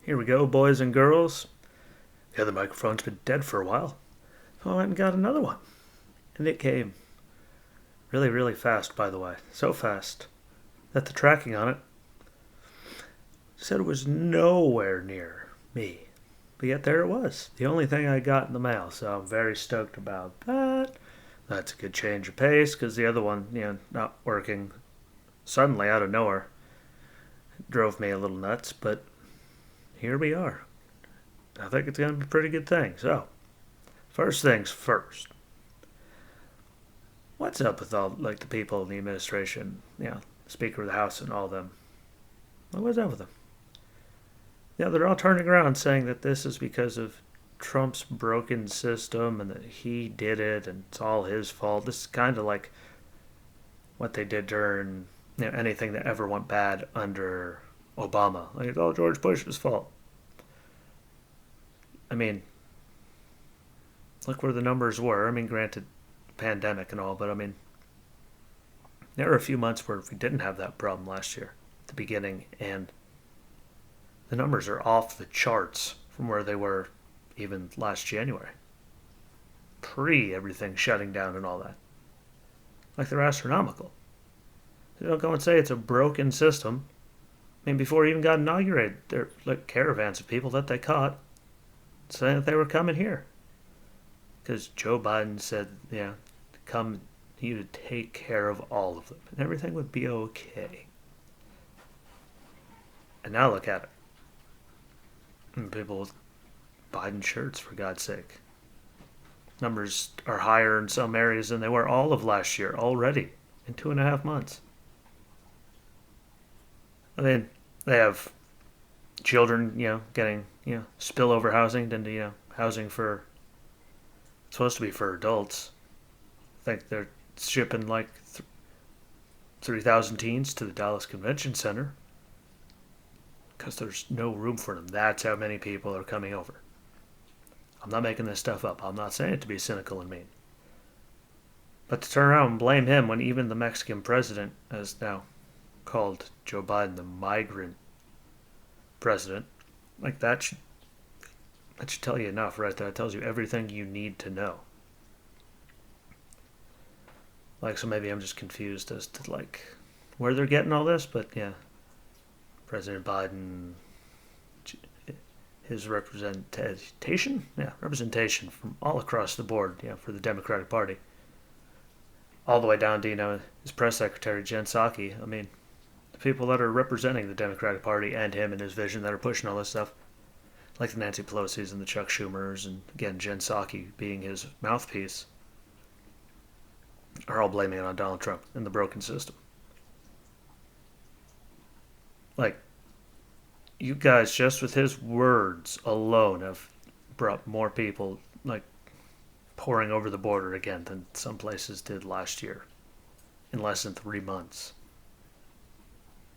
Here we go, boys and girls. The other microphone's been dead for a while. So I went and got another one. And it came really, really fast, by the way. So fast that the tracking on it said it was nowhere near me. But yet there it was. The only thing I got in the mail. So I'm very stoked about that. That's a good change of pace because the other one, not working suddenly out of nowhere drove me a little nuts. But here we are. I think it's going to be a pretty good thing. So, first things first. What's up with all the people in the administration, Speaker of the House and all of them? What's up with them? They're all turning around saying that this is because of Trump's broken system and that he did it and it's all his fault. This is kind of like what they did during anything that ever went bad under Obama. Like it's all George Bush's fault. I mean, look where the numbers were. I mean, granted, pandemic and all, but there were a few months where we didn't have that problem last year at the beginning, and the numbers are off the charts from where they were even last January, pre everything shutting down and all that. Like they're astronomical. They don't go and say it's a broken system. I mean, before it even got inaugurated, there were caravans of people that they caught saying that they were coming here. Because Joe Biden said, come, you to take care of all of them. And everything would be okay. And now look at it. And people with Biden shirts, for God's sake. Numbers are higher in some areas than they were all of last year already in 2.5 months. I mean, they have children, getting, spillover housing into, housing for, it's supposed to be for adults. I think they're shipping 3,000 teens to the Dallas Convention Center because there's no room for them. That's how many people are coming over. I'm not making this stuff up. I'm not saying it to be cynical and mean. But to turn around and blame him when even the Mexican president has now called Joe Biden the migrant president, that should tell you enough right there. It tells you everything you need to know. So maybe I'm just confused as to where they're getting all this, but yeah, President Biden, his representation from all across the board, for the Democratic Party, all the way down to his press secretary Jen Psaki. I mean, the people that are representing the Democratic Party and him and his vision that are pushing all this stuff, like the Nancy Pelosi's and the Chuck Schumers, and again Jen Psaki being his mouthpiece, are all blaming it on Donald Trump and the broken system. You guys, just with his words alone, have brought more people pouring over the border again than some places did last year in less than 3 months.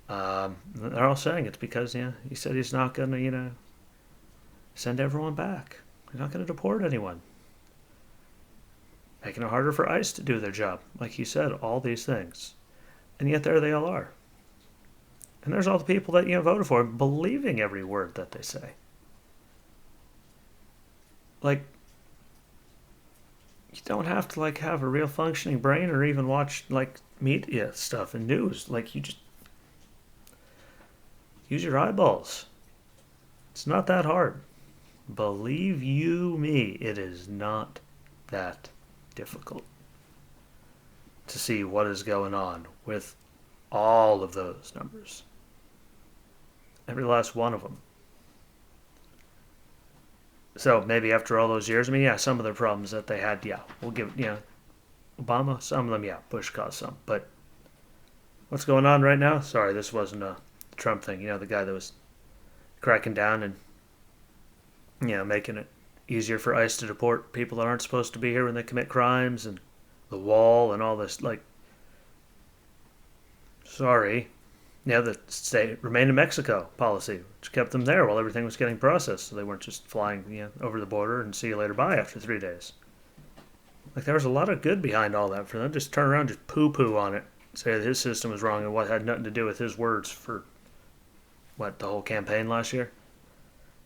They're all saying it's because he said he's not going to send everyone back. He's not going to deport anyone. Making it harder for ICE to do their job. Like he said, all these things. And yet there they all are. And there's all the people that voted for him believing every word that they say. You don't have to have a real functioning brain or even watch media stuff and news. You just use your eyeballs. It's not that hard. Believe you me, it is not that difficult to see what is going on with all of those numbers. Every last one of them. So maybe after all those years, some of the problems that they had, we'll give, Obama, some of them, Bush caused some. But what's going on right now? Sorry, this wasn't a Trump thing. The guy that was cracking down and, making it easier for ICE to deport people that aren't supposed to be here when they commit crimes, and the wall and all this, sorry. The stay remain in Mexico policy, which kept them there while everything was getting processed, so they weren't just flying over the border and see you later bye after 3 days. There was a lot of good behind all that for them. Just turn around and just poo-poo on it, say that his system was wrong and what had nothing to do with his words for, the whole campaign last year.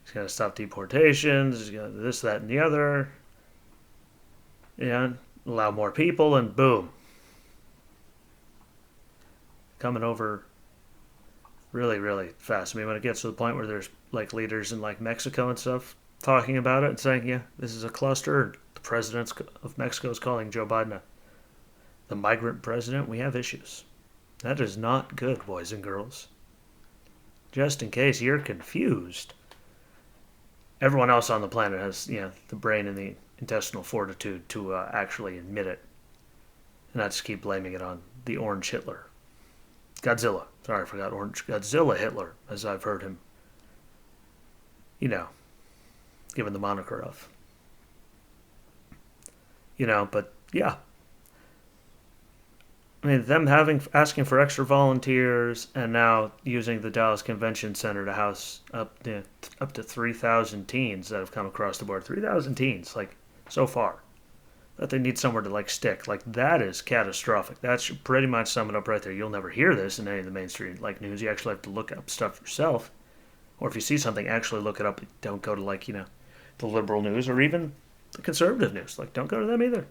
He's going to stop deportations. He's going to this, that, and the other. Yeah, allow more people, and boom, coming over really, really fast. I mean, when it gets to the point where there's like leaders in like Mexico and stuff talking about it and saying, yeah, this is a cluster. The president of Mexico is calling Joe Biden the migrant president. We have issues. That is not good, boys and girls. Just in case you're confused, everyone else on the planet has, the brain and the intestinal fortitude to actually admit it, and not just keep blaming it on the Orange Hitler, Godzilla. Sorry, I forgot Orange Godzilla Hitler, as I've heard him, given the moniker of. But yeah, I mean, them asking for extra volunteers and now using the Dallas Convention Center to house up to 3,000 teens that have come across the board. 3,000 teens, like, so far. That they need somewhere to, like, stick. Like, that is catastrophic. That should pretty much sum it up right there. You'll never hear this in any of the mainstream, like, news. You actually have to look up stuff yourself. Or if you see something, actually look it up. Don't go to, like, the liberal news or even the conservative news. Like, don't go to them either.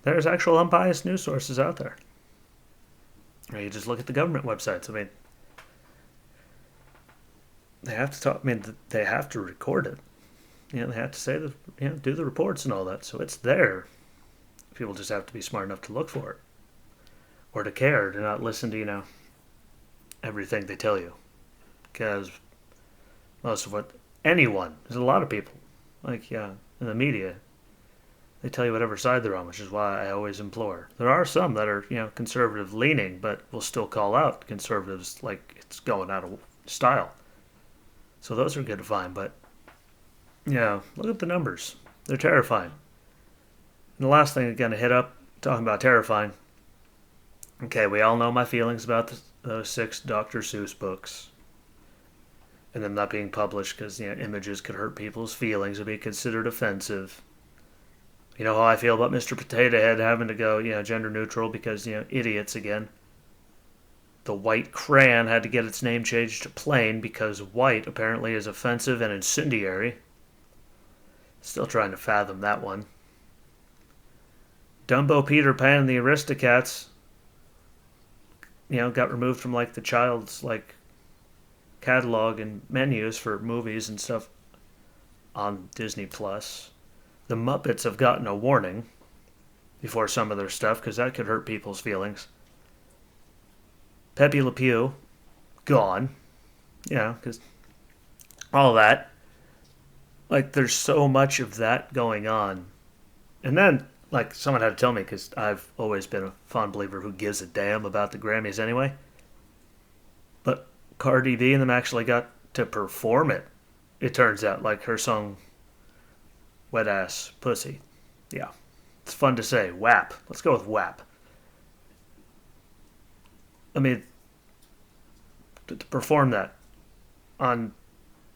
There's actual unbiased news sources out there. Or you just look at the government websites. I mean, they have to talk. I mean, they have to record it. They have to say do the reports and all that. So it's there. People just have to be smart enough to look for it, or to care, to not listen to everything they tell you, because most of there's a lot of people, like in the media. They tell you whatever side they're on, which is why I always implore. There are some that are, conservative leaning, but will still call out conservatives like it's going out of style. So those are good to find, but look at the numbers. They're terrifying. And the last thing again to hit up, talking about terrifying. Okay, we all know my feelings about those 6 Dr. Seuss books. And them not being published because, images could hurt people's feelings or be considered offensive. You know how I feel about Mr. Potato Head having to go, gender neutral because, idiots again. The white crayon had to get its name changed to plain because white apparently is offensive and incendiary. Still trying to fathom that one. Dumbo, Peter Pan, and the Aristocats, got removed from, like, the child's, like, catalog and menus for movies and stuff on Disney Plus. The Muppets have gotten a warning before some of their stuff because that could hurt people's feelings. Pepe Le Pew, gone. Because all that. Like, there's so much of that going on. And then, like, someone had to tell me, because I've always been a fond believer who gives a damn about the Grammys anyway. But Cardi B and them actually got to perform it. It turns out, like, her song Wet Ass Pussy. Yeah. It's fun to say. WAP. Let's go with WAP. I mean, to perform that on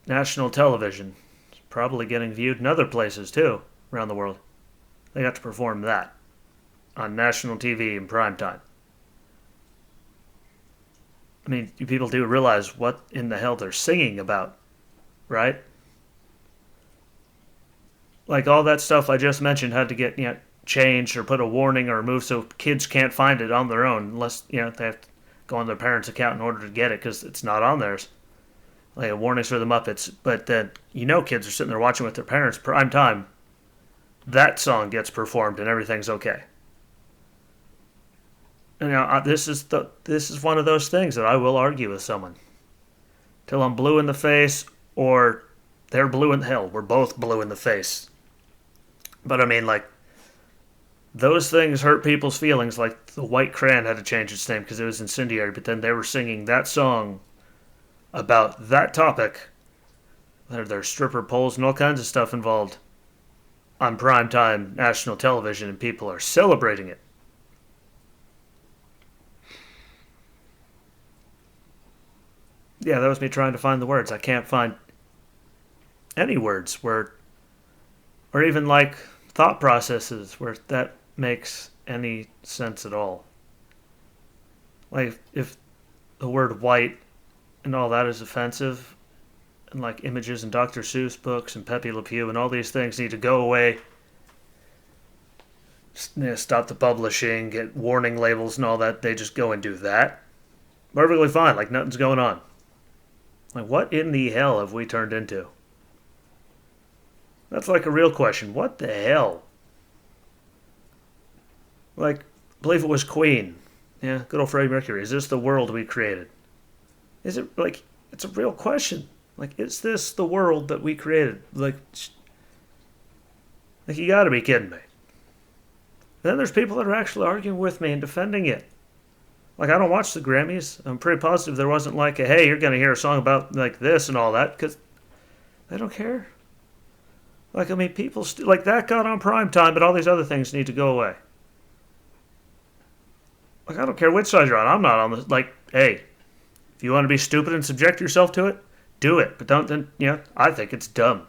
national television, it's probably getting viewed in other places too, around the world. They got to perform that on national TV in prime time. I mean, you people do realize what in the hell they're singing about, right? Like, all that stuff I just mentioned had to get changed or put a warning or removed so kids can't find it on their own unless they have to go on their parents' account in order to get it because it's not on theirs. Like, a warnings for the Muppets, but then kids are sitting there watching with their parents prime time. That song gets performed and everything's okay. And this is one of those things that I will argue with someone till I'm blue in the face or they're blue in the hell. We're both blue in the face. But I mean, like, those things hurt people's feelings. Like, the White Crayon had to change its name because it was incendiary, but then they were singing that song about that topic. There's stripper poles and all kinds of stuff involved on primetime national television, and people are celebrating it. Yeah, that was me trying to find the words. I can't find any words where, or even like thought processes where that makes any sense at all. Like, if the word white and all that is offensive, and like images and Dr. Seuss books and Pepe Le Pew and all these things need to go away. Stop the publishing, get warning labels and all that. They just go and do that. Perfectly fine, like nothing's going on. Like, what in the hell have we turned into? That's like a real question. What the hell? Like, I believe it was Queen. Yeah, good old Freddie Mercury. Is this the world we created? Is it, like, it's a real question. Like, is this the world that we created? Like you gotta be kidding me. And then there's people that are actually arguing with me and defending it. Like, I don't watch the Grammys. I'm pretty positive there wasn't like a, hey, you're going to hear a song about like this and all that, because they don't care. Like, I mean, people, like, that got on prime time, but all these other things need to go away. Like, I don't care which side you're on. I'm not on the, like, hey, if you want to be stupid and subject yourself to it, do it. But don't, then, I think it's dumb.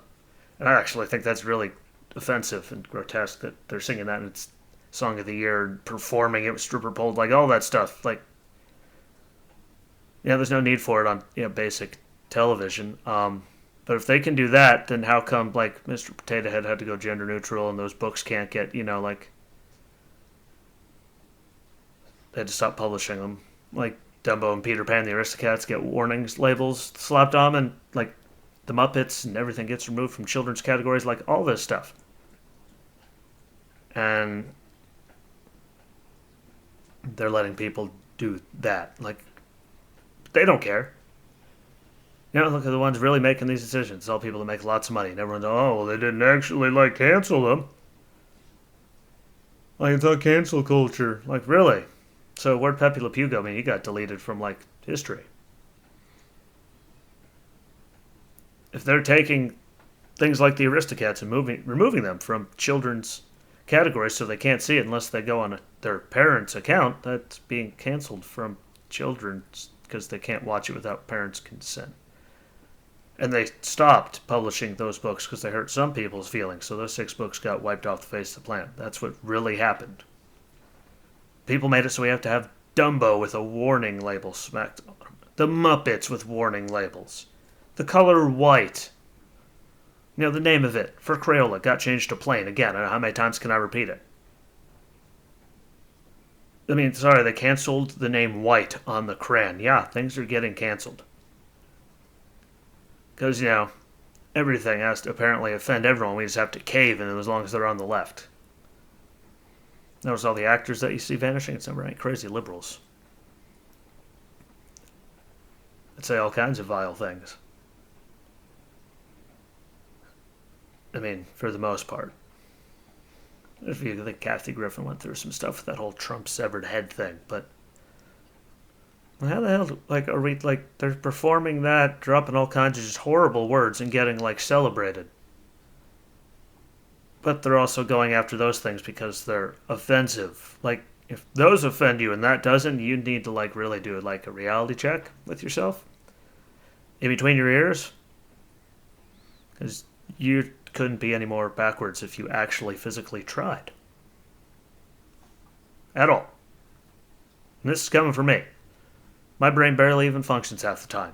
And I actually think that's really offensive and grotesque that they're singing that and it's Song of the Year, performing it with stripper poles, like all that stuff. Like, there's no need for it on basic television. But if they can do that, then how come like Mr. Potato Head had to go gender neutral and those books can't get like they had to stop publishing them? Like Dumbo and Peter Pan, the Aristocats get warnings labels slapped on them, and like the Muppets and everything gets removed from children's categories, like all this stuff. And they're letting people do that. Like, they don't care. Look at the ones really making these decisions. It's all people that make lots of money. And everyone's, oh, well, they didn't actually, like, cancel them. Like, it's all cancel culture. Like, really? So where'd Pepe Le Pew go? I mean, he got deleted from, like, history. If they're taking things like the Aristocats and removing them from children's categories so they can't see it unless they go on their parents' account, that's being canceled from children's because they can't watch it without parents' consent. And they stopped publishing those books because they hurt some people's feelings, so those 6 books got wiped off the face of the planet. That's what really happened. People made it so we have to have Dumbo with a warning label smacked on him. The Muppets with warning labels. The color white. The name of it, for Crayola, got changed to plain. Again, I don't know how many times can I repeat it? I mean, sorry, they canceled the name white on the crayon. Yeah, things are getting canceled. Because, everything has to apparently offend everyone. We just have to cave in as long as they're on the left. Notice all the actors that you see vanishing? It's never any crazy liberals. That say all kinds of vile things. I mean, for the most part. If you think Kathy Griffin went through some stuff with that whole Trump severed head thing, but how the hell, like, are we, like, they're performing that, dropping all kinds of just horrible words and getting, like, celebrated. But they're also going after those things because they're offensive. Like, if those offend you and that doesn't, you need to, like, really do, like, a reality check with yourself. In between your ears. Because you couldn't be any more backwards if you actually physically tried. At all. And this is coming from me. My brain barely even functions half the time.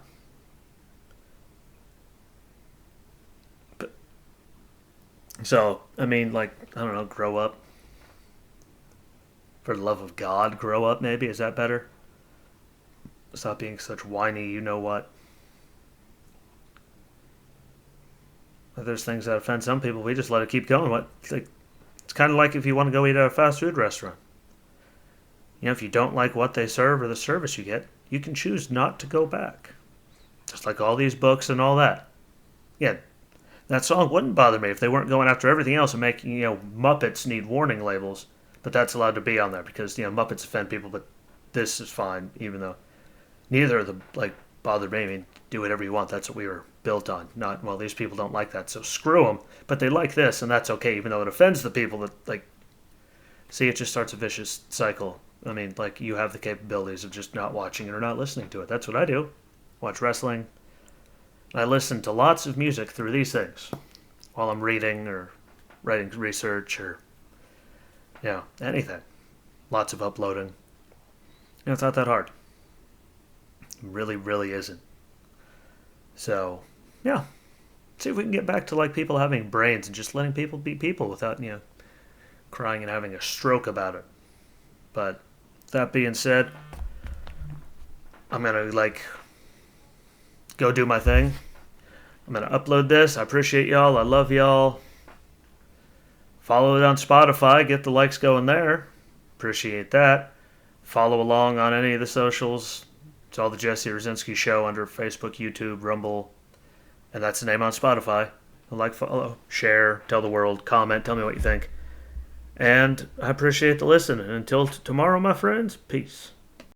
But, so, I mean, like, I don't know, grow up. For the love of God, grow up maybe? Is that better? Stop being such whiny you-know-what. If there's things that offend some people, we just let it keep going. It's kind of like if you want to go eat at a fast food restaurant. If you don't like what they serve or the service you get, you can choose not to go back. Just like all these books and all that. Yeah, that song wouldn't bother me if they weren't going after everything else and making, Muppets need warning labels. But that's allowed to be on there because, Muppets offend people, but this is fine, even though neither of them, like, bothered me. I mean, do whatever you want. That's what we were built on. Not, well, these people don't like that, so screw them. But they like this, and that's okay, even though it offends the people that, like, see, it just starts a vicious cycle. I mean, like, you have the capabilities of just not watching it or not listening to it. That's what I do. Watch wrestling. I listen to lots of music through these things while I'm reading or writing research or, anything. Lots of uploading. It's not that hard. It really, really isn't. So, Yeah. See if we can get back to like people having brains and just letting people be people without, crying and having a stroke about it. But that being said, I'm gonna like go do my thing. I'm gonna upload this. I appreciate y'all. I love y'all. Follow it on Spotify. Get the likes going there. Appreciate that. Follow along on any of the socials. It's all the Jesse Rucinski Show under Facebook, YouTube, Rumble, and that's the name on Spotify. Like, follow, share, tell the world, comment, tell me what you think. And I appreciate the listen. And until tomorrow, my friends, peace.